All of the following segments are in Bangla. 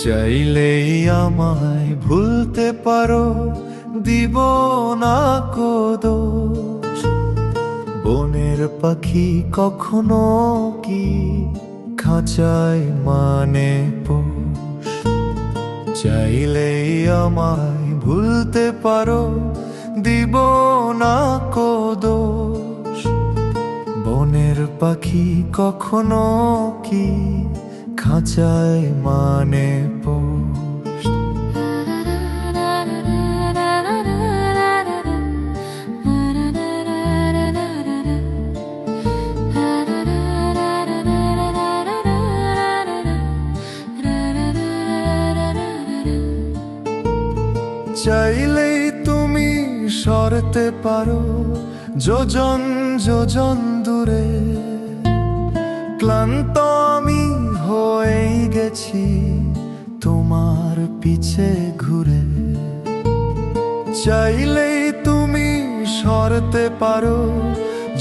চাইলেই আমায় ভুলতে পারো, দিব না কো দোষ। বনের পাখি কখনো কি খাঁচায় মানে পোষ। চাইলেই আমায় ভুলতে পারো, দিব না কো দোষ। বনের পাখি কখনো কি খাঁচায় মানে পোষ। চাইলেই তুমি সরতে পারো যোজন যোজন দূরে। ক্লান্ত আমি হয়ে গেছি তোমার পিছে ঘুরে। চাইলেই তুমি সরতে পারো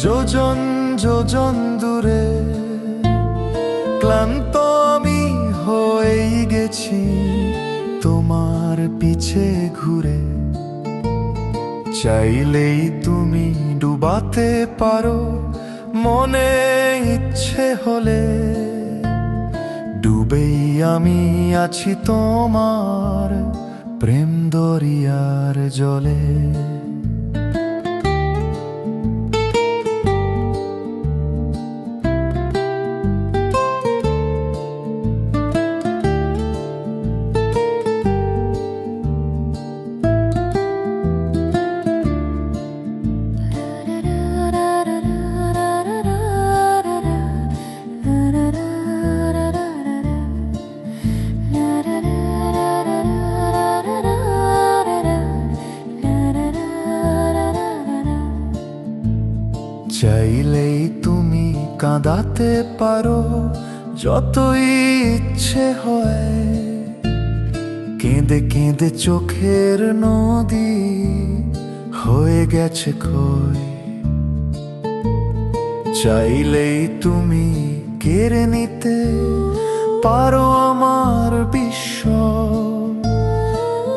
যোজন যোজন দূরে। ক্লান্ত আমি হয়ে গেছি তোমার পিছে ঘুরে। চাইলেই তুমি ডুবাতে পারো মনে ইচ্ছে হলে। ডুবেই আমি আছি তোমার প্রেম দরিয়ার জলে। চাইলেই তুমি কাঁদাতে পারো যতই ইচ্ছে হয়। কেঁদে কেঁদে চোখের নদী হয়ে গেছে ক্ষয়। চাইলেই তুমি কেড়ে নিতে পারো আমার বিশ্ব।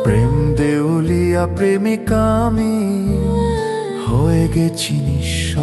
প্রেম দেউলিয়া প্রেমিকা আমি হয়ে গেছি নিঃস্ব।